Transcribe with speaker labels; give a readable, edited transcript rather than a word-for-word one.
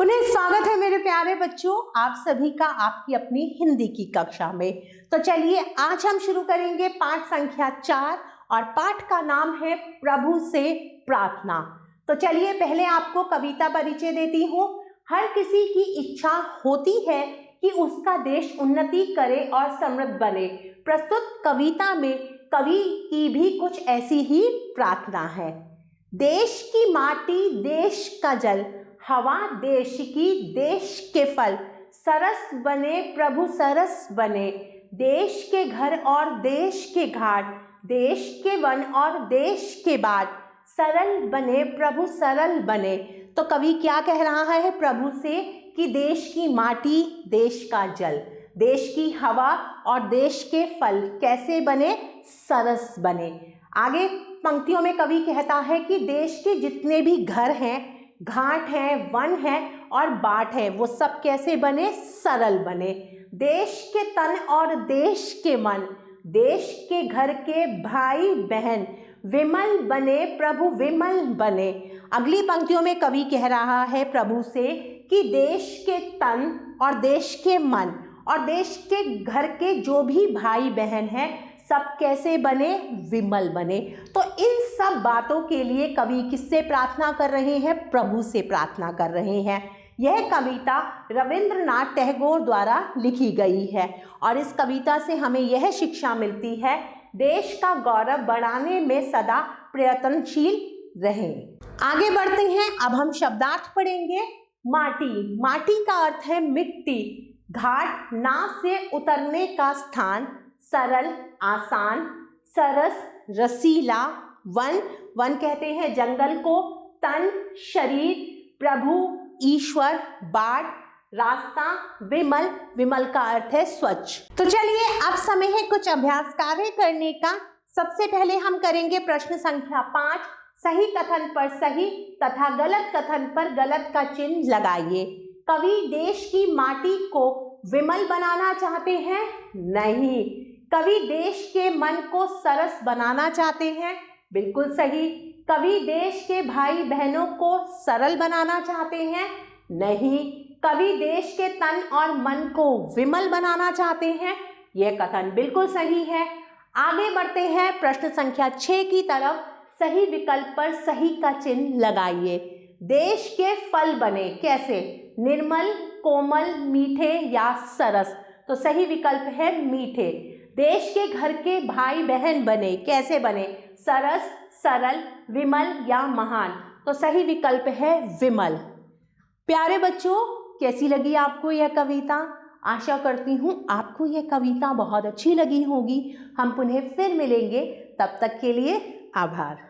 Speaker 1: पुनः स्वागत है मेरे प्यारे बच्चों, आप सभी का आपकी अपनी हिंदी की कक्षा में। तो चलिए आज हम शुरू करेंगे पाठ संख्या 4 और पाठ का नाम है प्रभु से प्रार्थना। तो चलिए पहले आपको कविता परिचय देती हूँ। हर किसी की इच्छा होती है कि उसका देश उन्नति करे और समृद्ध बने। प्रस्तुत कविता में कवि की भी कुछ ऐसी ही प्रार्थना है। देश की माटी देश का जल, हवा देश की देश के फल, सरस बने प्रभु सरस बने। देश के घर और देश के घाट, देश के वन और देश के बाट, सरल बने प्रभु सरल बने। तो कवि क्या कह रहा है प्रभु से कि देश की माटी देश का जल, देश की हवा और देश के फल कैसे बने, सरस बने। आगे पंक्तियों में कवि कहता है कि देश के जितने भी घर हैं, घाट है, वन है और बाट है, वो सब कैसे बने, सरल बने। देश के तन और देश के मन, देश के घर के भाई बहन, विमल बने प्रभु विमल बने। अगली पंक्तियों में कवि कह रहा है प्रभु से कि देश के तन और देश के मन और देश के घर के जो भी भाई बहन हैं सब कैसे बने, विमल बने। तो इन सब बातों के लिए कवि किससे प्रार्थना कर रहे हैं, प्रभु से प्रार्थना कर रहे हैं। यह कविता रविंद्रनाथ टैगोर द्वारा लिखी गई है और इस कविता से हमें यह शिक्षा मिलती है, देश का गौरव बढ़ाने में सदा प्रयत्नशील रहें। आगे बढ़ते हैं, अब हम शब्दार्थ पढ़ेंगे। माटी, माटी का अर्थ है मिट्टी। घाट, नाव से उतरने का स्थान। सरल, आसान। सरस, रसीला। वन, वन कहते हैं जंगल को। तन, शरीर। प्रभु, ईश्वर। बाट, रास्ता। विमल, विमल का अर्थ है स्वच्छ। तो चलिए अब समय है कुछ अभ्यास कार्य करने का। सबसे पहले हम करेंगे प्रश्न संख्या 5। सही कथन पर सही तथा गलत कथन पर गलत का चिन्ह लगाइए। कवि देश की माटी को विमल बनाना चाहते हैं? नहीं। कवि देश के मन को सरस बनाना चाहते हैं? बिल्कुल सही। कवि देश के भाई बहनों को सरल बनाना चाहते हैं? नहीं। कवि देश के तन और मन को विमल बनाना चाहते हैं? यह कथन बिल्कुल सही है। आगे बढ़ते हैं प्रश्न संख्या 6 की तरफ। सही विकल्प पर सही का चिन्ह लगाइए। देश के फल बने कैसे, निर्मल, कोमल, मीठे या सरस? तो सही विकल्प है मीठे। देश के घर के भाई बहन बने कैसे बने, सरस, सरल, विमल या महान? तो सही विकल्प है विमल। प्यारे बच्चों, कैसी लगी आपको यह कविता? आशा करती हूँ आपको यह कविता बहुत अच्छी लगी होगी। हम पुनः फिर मिलेंगे, तब तक के लिए आभार।